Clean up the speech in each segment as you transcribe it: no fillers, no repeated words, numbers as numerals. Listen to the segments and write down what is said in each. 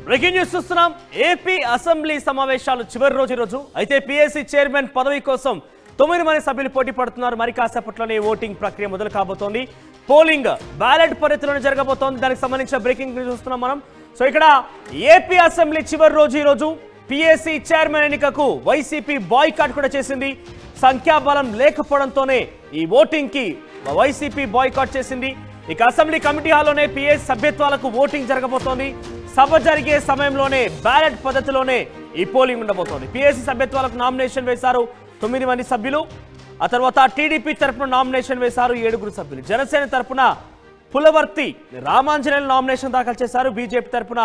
Breaking news చూస్తున్నాం. AP assembly సమావేశాలు చివరి రోజు అయితే పిఎస్సి చైర్మన్ పదవి కోసం 9 మంది సభ్యులు పోటీ పడుతున్నారు. మరి కాసేపట్లోనే ఓటింగ్ ప్రక్రియ మొదలు కాబోతోంది. పోలింగ్ బ్యాలెట్ పద్ధతిలోనే జరగబోతోంది. దానికి సంబంధించిన బ్రేకింగ్ న్యూస్ చూస్తున్నాం మనం. సో ఇక్కడ ఏపీ అసెంబ్లీ చివరి రోజు పిఎస్సి చైర్మన్ ఎన్నికకు వైసీపీ బాయ్కాట్ కూడా చేసింది. సంఖ్యాబలం లేకపోవడంతోనే ఈ ఓటింగ్ కి వైసీపీ బాయ్కాట్ చేసింది. ఇక అసెంబ్లీ కమిటీ హాల్లోనే పిఎస్ సభ్యత్వాలకు ఓటింగ్ జరగబోతోంది. సభ జరిగే సమయంలోనే బ్యాలెట్ పద్ధతిలోనే ఈ పోలింగ్ ఉండబోతోంది. పిఎస్సి సభ్యత్వాలకు నామినేషన్ వేశారు 9 మంది సభ్యులు. ఆ తర్వాత టీడీపీ తరపున నామినేషన్ వేశారు 7 సభ్యులు. జనసేన తరపున పులవర్తి రామాంజనేయులు నామినేషన్ దాఖలు చేశారు. బీజేపీ తరపున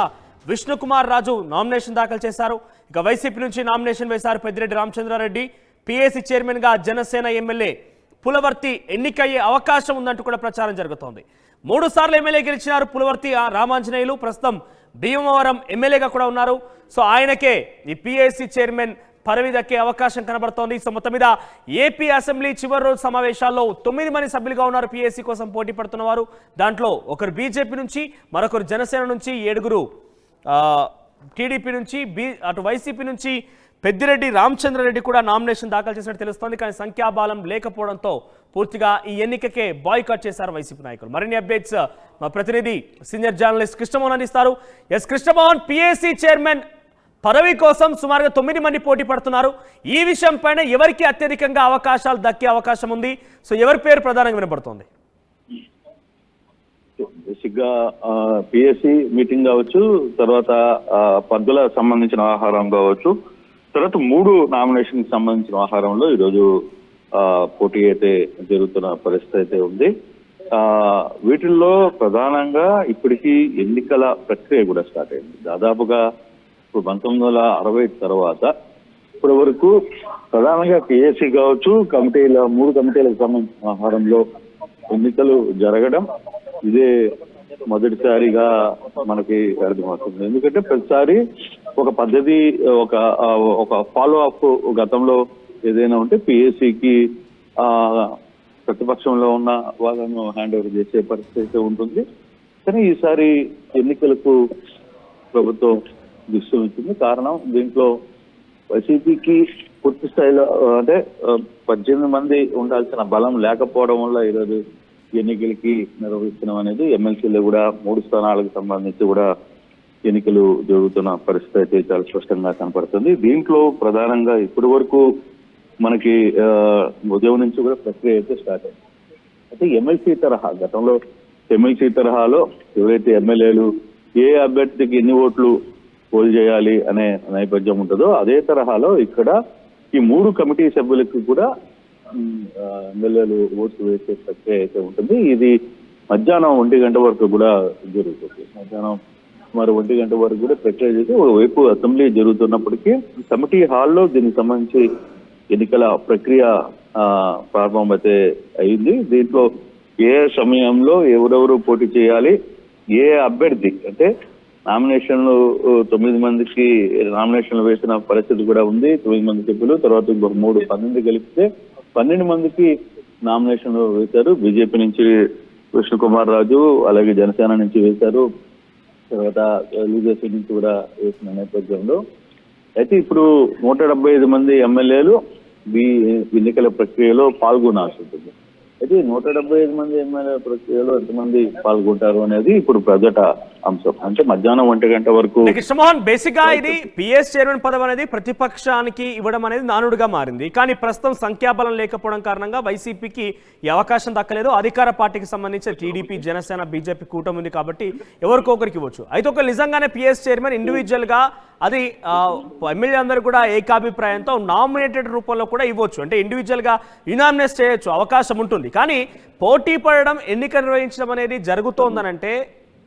విష్ణుకుమార్ రాజు నామినేషన్ దాఖలు చేశారు. ఇక వైసీపీ నుంచి నామినేషన్ వేశారు పెద్దిరెడ్డి రామచంద్రారెడ్డి. పిఎస్సి చైర్మన్ గా జనసేన ఎమ్మెల్యే పులవర్తి ఎన్నికయ్యే అవకాశం ఉందంటూ కూడా ప్రచారం జరుగుతోంది. 3 సార్లు ఎమ్మెల్యే గెలిచినారు పులవర్తి రామాంజనేయులు. ప్రస్తుతం భీమవరం ఎమ్మెల్యేగా కూడా ఉన్నారు. సో ఆయనకే ఈ పిఎస్సి చైర్మన్ పదవి దక్కే అవకాశం కనబడుతోంది. సో మొత్తం మీద ఏపీ అసెంబ్లీ చివరి రోజు సమావేశాల్లో 9 మంది సభ్యులుగా ఉన్నారు పిఎస్సి కోసం పోటీ పడుతున్న వారు. దాంట్లో ఒకరు బీజేపీ నుంచి, మరొకరు జనసేన నుంచి, 7 టీడీపీ నుంచి, అటు వైసీపీ నుంచి పెద్దిరెడ్డి రామచంద్రారెడ్డి కూడా నామినేషన్ దాఖలు చేసినట్టు తెలుస్తోంది. కానీ సంఖ్యాబలం లేకపోవడంతో పూర్తిగా ఈ ఎన్నికకే బాయ్కాట్ చేశారు వైసీపీ నాయకులు. మరిన్ని అప్డేట్స్ మా ప్రతినిధి సీనియర్ జర్నలిస్ట్ కృష్ణమోహన్ అందిస్తారు. ఎస్ కృష్ణమోహన్, పిఎస్సి చైర్మన్ పదవి కోసం సుమారుగా 9 మంది పోటీ పడుతున్నారు. ఈ విషయం పైన ఎవరికి అత్యధికంగా అవకాశాలు దక్కే అవకాశం ఉంది? సో ఎవరి పేరు ప్రధానంగా వినపడుతోంది? బేసిక్గా పిఎస్సి మీటింగ్ కావచ్చు, తర్వాత పద్దుల సంబంధించిన ఆహారం కావచ్చు, తర్వాత 3 నామినేషన్ కి సంబంధించిన ఆహారంలో ఈరోజు పోటీ అయితే జరుగుతున్న పరిస్థితి అయితే ఉంది. వీటిల్లో ప్రధానంగా ఇప్పటికీ ఎన్నికల ప్రక్రియ కూడా స్టార్ట్ అయింది. దాదాపుగా ఇప్పుడు 1960 తర్వాత ఇప్పటి వరకు ప్రధానంగా పిఎస్సి కావచ్చు, 3 కమిటీలకు సంబంధించిన ఆహారంలో ఎన్నికలు జరగడం ఇదే మొదటిసారిగా మనకి అర్థమవుతుంది. ఎందుకంటే ప్రతిసారి ఒక పద్ధతి, ఒక ఫాలో అప్ గతంలో ఏదైనా ఉంటే పిఎస్సికి ప్రతిపక్షంలో ఉన్న వాళ్ళను హ్యాండ్ ఓవర్ చేసే పరిస్థితి ఉంటుంది. కానీ ఈసారి ఎన్నికలకు ప్రభుత్వం దృష్టి ఉంటుంది. కారణం దీంట్లో వైసీపీకి పూర్తి స్థాయిలో అంటే 18 మంది ఉండాల్సిన బలం లేకపోవడం వల్ల ఈరోజు ఎన్నికలకి నిర్వహించడం అనేది, ఎమ్మెల్సీలో కూడా 3 స్థానాలకు సంబంధించి కూడా ఎన్నికలు జరుగుతున్న పరిస్థితి అయితే చాలా స్పష్టంగా కనపడుతుంది. దీంట్లో ప్రధానంగా ఇప్పటి వరకు మనకి ఉదయం నుంచి కూడా ప్రక్రియ అయితే స్టార్ట్ అయింది. అయితే ఎమ్మెల్సీ తరహా, గతంలో ఎమ్మెల్సీ తరహాలో ఎవరైతే ఎమ్మెల్యేలు ఏ అభ్యర్థికి ఎన్ని ఓట్లు పోల్ చేయాలి అనే నేపథ్యం ఉంటుందో అదే తరహాలో ఇక్కడ ఈ 3 కమిటీ సభ్యులకు కూడా ఎమ్మెల్యేలు ఓట్లు వేసే ప్రక్రియ అయితే ఉంటుంది. ఇది మధ్యాహ్నం 1 గంట వరకు కూడా జరుగుతుంది. మధ్యాహ్నం సుమారు 1 గంట వరకు కూడా ప్రక్రియ చేసి ఒకవైపు అసెంబ్లీ జరుగుతున్నప్పటికీ కమిటీ హాల్లో దీనికి సంబంధించి ఎన్నికల ప్రక్రియ ప్రారంభమైతే అయింది. దీంట్లో ఏ సమయంలో ఎవరెవరు పోటీ చేయాలి, ఏ అభ్యర్థి అంటే నామినేషన్లు 9 మందికి నామినేషన్లు వేసిన పరిస్థితి కూడా ఉంది. 9 మంది సభ్యులు, తర్వాత ఇంకొక 3 12 కలిపితే 12 మందికి నామినేషన్లు వేశారు. బీజేపీ నుంచి విష్ణుకుమార్ రాజు, అలాగే జనసేన నుంచి వేశారు, తర్వాత తెలుగుదేశం నుంచి కూడా వేసిన నేపథ్యంలో అయితే ఇప్పుడు 175 మంది ఎమ్మెల్యేలు ఈ ఎన్నికల ప్రక్రియలో పాల్గొనాల్సి ఉంటుంది. అయితే 175 మంది ఎమ్మెల్యే ప్రక్రియలో ఎంతమంది పాల్గొంటారు అనేది ఇప్పుడు ప్రజట అంశం. అంటే మధ్యాహ్నం 1 గంట వరకు. కృష్ణమోహన్, బేసిక్ గా ఇది పిఎస్ చైర్మన్ పదవి అనేది ప్రతిపక్షానికి ఇవ్వడం అనేది నానుడుగా మారింది. కానీ ప్రస్తుతం సంఖ్యాబలం లేకపోవడం కారణంగా వైసీపీకి ఈ అవకాశం దక్కలేదు. అధికార పార్టీకి సంబంధించి టీడీపీ, జనసేన, బీజేపీ కూటమి ఉంది కాబట్టి ఎవరికొకరికి ఇవ్వచ్చు. అయితే ఒక నిజంగానే పిఎస్ చైర్మన్ ఇండివిజువల్ గా అది ఎమ్మెల్యే అందరూ కూడా ఏకాభిప్రాయంతో నామినేటెడ్ రూపంలో కూడా ఇవ్వచ్చు. అంటే ఇండివిజువల్ గా యునామినేట్ చేయొచ్చు, అవకాశం ఉంటుంది. కానీ పోటీ పడడం, ఎన్నిక నిర్వహించడం అనేది జరుగుతోందనంటే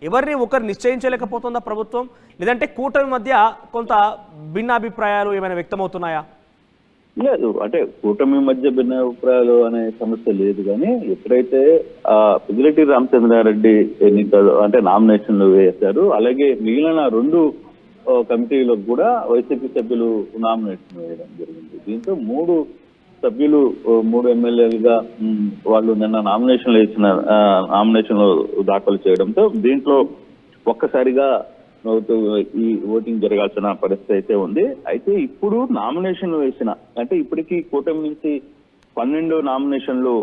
ఎవరిని ఒకరు నిశ్చయించలేకపోతుందా ప్రభుత్వం? లేదంటే కూటమి మధ్య కొంత భిన్నాభిప్రాయాలు ఏమైనా వ్యక్తమవుతున్నాయా? లేదు, అంటే కూటమి మధ్య భిన్నాభిప్రాయాలు అనే సమస్య లేదు. కానీ ఎప్పుడైతే పెద్దిరెడ్డి రామచంద్రారెడ్డి ఎన్నికలు అంటే నామినేషన్లు వేశారు, అలాగే మిగిలిన 2 కమిటీలకు కూడా వైసీపీ సభ్యులు నామినేషన్ వేయడం జరిగింది. దీంతో 3 సభ్యులు 3 ఎమ్మెల్యేలుగా వాళ్ళు నిన్న నామినేషన్లు దాఖలు చేయడంతో దీంట్లో ఒక్కసారిగా ఈ ఓటింగ్ జరగాల్సిన పరిస్థితి అయితే ఉంది. అయితే ఇప్పుడు నామినేషన్ వేసిన అంటే ఇప్పటికీ కూటమి నుంచి 12 నామినేషన్లు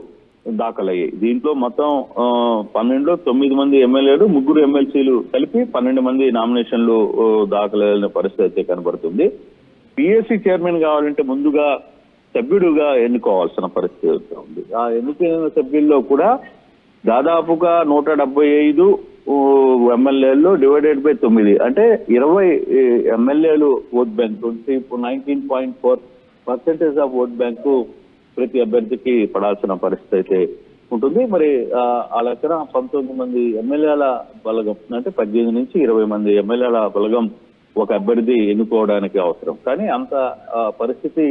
దాఖలయ్యాయి. దీంట్లో మొత్తం 12లో 9 మంది ఎమ్మెల్యేలు, 3 ఎమ్మెల్సీలు కలిపి 12 మంది నామినేషన్లు దాఖలైన పరిస్థితి అయితే కనబడుతుంది. పిఎస్సి చైర్మన్ కావాలంటే ముందుగా సభ్యుడుగా ఎన్నుకోవాల్సిన పరిస్థితి ఉంది. ఆ ఎన్నికైన సభ్యుల్లో కూడా దాదాపుగా 175 ఎమ్మెల్యేలు డివైడెడ్ బై 9 అంటే 20 ఎమ్మెల్యేలు vote bank 19.4% of vote bank ప్రతి అభ్యర్థికి పడాల్సిన పరిస్థితి అయితే ఉంటుంది. మరి ఆ లెక్కన 19 మంది ఎమ్మెల్యేల బలగం అంటే 18 నుంచి 20 మంది ఎమ్మెల్యేల బలగం ఒక అభ్యర్థి ఎన్నుకోవడానికి అవసరం. కానీ అంత పరిస్థితి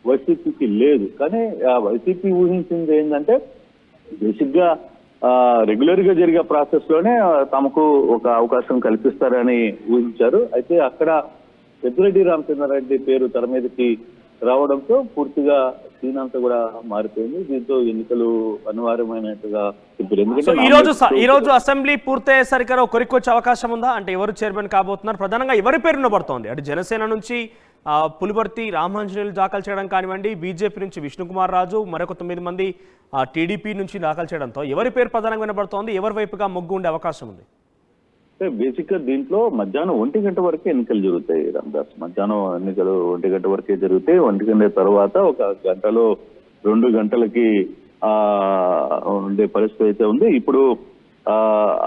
వైసీపీకి లేదు. కానీ వైసీపీ ఊహించింది ఏంటంటే బేసిక్ గా రెగ్యులర్ గా జరిగే ప్రాసెస్ లోనే తమకు ఒక అవకాశం కల్పిస్తారని ఊహించారు. అయితే అక్కడ పెద్దిరెడ్డి రామచంద్రారెడ్డి పేరు తెర మీదకి రావడంతో పూర్తిగా సీన్ అంతా కూడా మారిపోయింది. దీంతో ఎన్నికలు అనివార్యమైనట్టుగా చెప్పారు. ఎందుకంటే ఈ రోజు అసెంబ్లీ పూర్తయ్యేసరికి ఒకరికి వచ్చే అవకాశం ఉందా? అంటే ఎవరు చైర్మన్ కాబోతున్నారు? ప్రధానంగా ఎవరి పేరు వినబడుతోంది? అటు జనసేన నుంచి పులివర్తి రామాంజనేయులు దాఖలు చేయడం కానివ్వండి, బీజేపీ నుంచి విష్ణుకుమార్ రాజు, మరొక 9 మంది టీడీపీ నుంచి దాఖలు చేయడంతో ఎవరి పేరు ప్రధానంగా వినబడుతోంది? ఎవరి వైపుగా మొగ్గు ఉండే అవకాశం ఉంది? బేసిక్ గా దీంట్లో మధ్యాహ్నం 1 గంట వరకే ఎన్నికలు జరుగుతాయి రామదాస్. మధ్యాహ్నం ఎన్నికలు 1 గంట వరకే జరుగుతాయి. 1 గంట తర్వాత 1 గంటలో 2 గంటలకి ఉండే పరిస్థితి అయితే ఉంది. ఇప్పుడు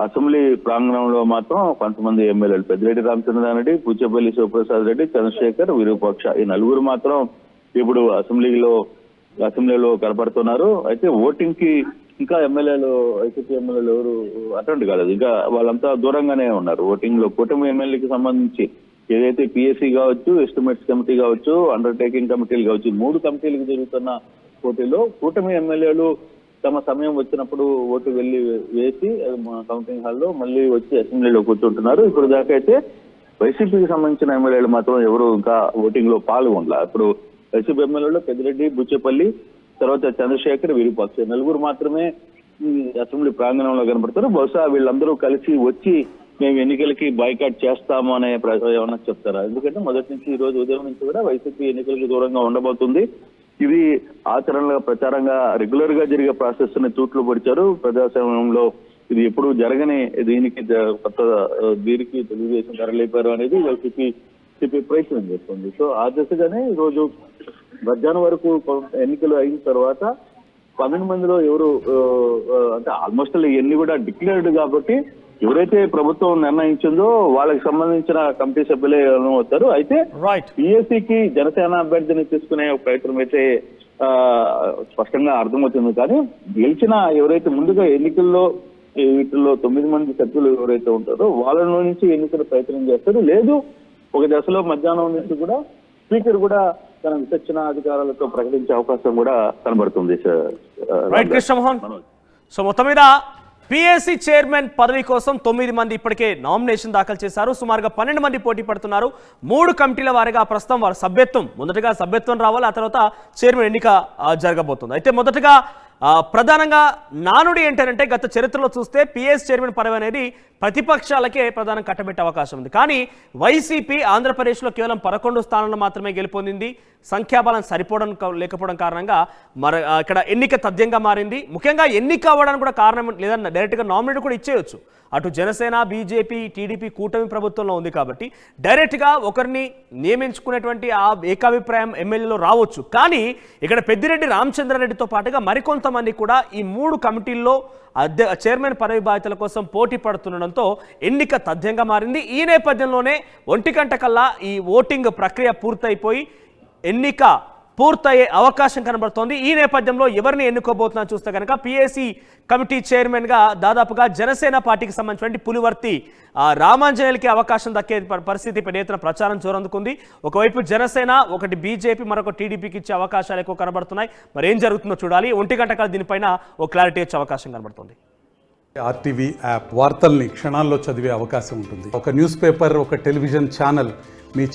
అసెంబ్లీ ప్రాంగణంలో మాత్రం కొంతమంది ఎమ్మెల్యేలు పెద్దిరెడ్డి రామచంద్రారెడ్డి, పూచేపల్లి శివప్రసాద్ రెడ్డి, చంద్రశేఖర్, విరూపాక్ష ఈ 4 మాత్రం ఇప్పుడు అసెంబ్లీలో కనపడుతున్నారు. అయితే ఓటింగ్ కి ఇంకా ఎమ్మెల్యేలు వైసీపీ ఎమ్మెల్యేలు ఎవరు అటెండ్ కాలేదు. ఇంకా వాళ్ళంతా దూరంగానే ఉన్నారు. ఓటింగ్ లో కూటమి ఎమ్మెల్యేకి సంబంధించి ఏదైతే పిఎస్సి కావచ్చు, ఎస్టిమేట్స్ కమిటీ కావచ్చు, అండర్టేకింగ్ కమిటీలు కావచ్చు, 3 కమిటీలకు జరుగుతున్న పోటీలో కూటమి ఎమ్మెల్యేలు తమ సమయం వచ్చినప్పుడు ఓటు వెళ్లి వేసి కౌంటింగ్ హాల్లో మళ్ళీ వచ్చి అసెంబ్లీలో కూర్చుంటున్నారు. ఇప్పుడు దాకా అయితే వైసీపీకి సంబంధించిన ఎమ్మెల్యేలు మాత్రం ఎవరు ఇంకా ఓటింగ్ లో పాల్గొనలా. ఇప్పుడు వైసీపీ ఎమ్మెల్యేలో పెద్దిరెడ్డి, బుచ్చేపల్లి, తర్వాత చంద్రశేఖర్, విరూపాక్ష 4 మాత్రమే ఈ అసెంబ్లీ ప్రాంగణంలో కనబడతారు. బహుశా వీళ్ళందరూ కలిసి వచ్చి మేము ఎన్నికలకి బాయ్కాట్ చేస్తాము అనే ఏమన్నా చెప్తారా? ఎందుకంటే మొదటి నుంచి ఈ రోజు ఉదయం నుంచి కూడా వైసీపీ ఎన్నికలకు దూరంగా ఉండబోతుంది. ఇది ఆచరణలో ప్రచారంగా రెగ్యులర్ గా జరిగే ప్రాసెస్ ని తూట్లు పొడిచారు. ప్రజాస్వామ్యంలో ఇది ఎప్పుడు జరగని దీనికి తెలుగుదేశం తరలిపారు అనేది వైసీపీ చెప్పే ప్రయత్నం చేస్తుంది. సో ఆ దిశగానే ఈ రోజు మధ్యాహ్నం వరకు ఎన్నికలు అయిన తర్వాత 12 మందిలో ఎవరు అంటే ఆల్మోస్ట్ ఇవన్నీ కూడా డిక్లేర్డ్ కాబట్టి ఎవరైతే ప్రభుత్వం నిర్ణయించిందో వాళ్ళకి సంబంధించిన కమిటీ సభ్యులే అవుతారు. అయితే పిఎస్సికి జనసేన అభ్యర్థిని తీసుకునే ప్రయత్నం అయితే స్పష్టంగా అర్థమవుతుంది. కానీ గెలిచిన ఎవరైతే ముందుగా ఎన్నికల్లో వీటిల్లో 9 మంది సభ్యులు ఎవరైతే ఉంటారో వాళ్ళ నుంచి ఎన్నికల ప్రయత్నం చేస్తారు. లేదు ఒక దశలో మధ్యాహ్నం నుంచి కూడా స్పీకర్ కూడా తన విచక్షణ అధికారాలతో ప్రకటించే అవకాశం కూడా కనబడుతుంది. కృష్ణమోహన్, సో మొత్తం మీద పిఎస్సి చైర్మన్ పదవి కోసం 9 మంది ఇప్పటికే నామినేషన్ దాఖలు చేశారు. సుమారుగా 12 మంది పోటీ పడుతున్నారు. 3 కమిటీల వారిగా ప్రస్తుతం వారి మొదటగా సభ్యత్వం రావాలి, ఆ తర్వాత చైర్మన్ ఎన్నిక జరగబోతుంది. అయితే మొదటగా ప్రధానంగా నానుడి ఏంటంటే గత చరిత్రలో చూస్తే పిఎస్ చైర్మన్ పదవి అనేది ప్రతిపక్షాలకే ప్రధానం కట్టబెట్టే అవకాశం ఉంది. కానీ వైసీపీ ఆంధ్రప్రదేశ్లో కేవలం 11 స్థానాలను మాత్రమే గెలుపొందింది. సంఖ్యాబలం లేకపోవడం కారణంగా ఇక్కడ ఎన్నిక తథ్యంగా మారింది. ముఖ్యంగా ఎన్నిక అవ్వడానికి కూడా కారణం లేదన్న డైరెక్ట్గా నామినేట్ కూడా ఇచ్చేయచ్చు. అటు జనసేన, బీజేపీ, టీడీపీ కూటమి ప్రభుత్వంలో ఉంది కాబట్టి డైరెక్ట్గా ఒకరిని నియమించుకునేటువంటి ఆ ఏకాభిప్రాయం ఎమ్మెల్యేలో రావచ్చు. కానీ ఇక్కడ పెద్దిరెడ్డి రామచంద్రారెడ్డితో పాటుగా మరికొంతమంది కూడా ఈ 3 కమిటీల్లో చైర్మన్ పదవి బాధ్యతల కోసం పోటీ పడుతుండడంతో ఎన్నిక తథ్యంగా మారింది. ఈ నేపథ్యంలోనే 1 గంట కల్లా ఈ ఓటింగ్ ప్రక్రియ పూర్తయిపోయి ఎన్నిక పూర్తయ్యే అవకాశం కనబడుతోంది. ఈ నేపథ్యంలో ఎవరిని ఎన్నుకోబోతున్నా చూస్తే కనుక పిఎస్సి కమిటీ చైర్మన్గా దాదాపుగా జనసేన పార్టీకి సంబంధించిన పులివర్తి రామాంజనేయులకి అవకాశం దక్కే పరిస్థితి పెద్ద ఎత్తున ప్రచారం జోరందుకుంది. ఒకవైపు జనసేన, ఒకటి బీజేపీ, మరొక టీడీపీకి ఇచ్చే అవకాశాలు ఎక్కువ కనబడుతున్నాయి. మరి ఏం జరుగుతుందో చూడాలి. 1 గంట కాలం దీనిపైన ఓ క్లారిటీ వచ్చే అవకాశం కనబడుతుంది. ఆర్టీవీ యాప్ వార్తల్ని క్షణాల్లో చదివే అవకాశం ఉంటుంది. ఒక న్యూస్ పేపర్, ఒక టెలివిజన్ ఛానల్ మీ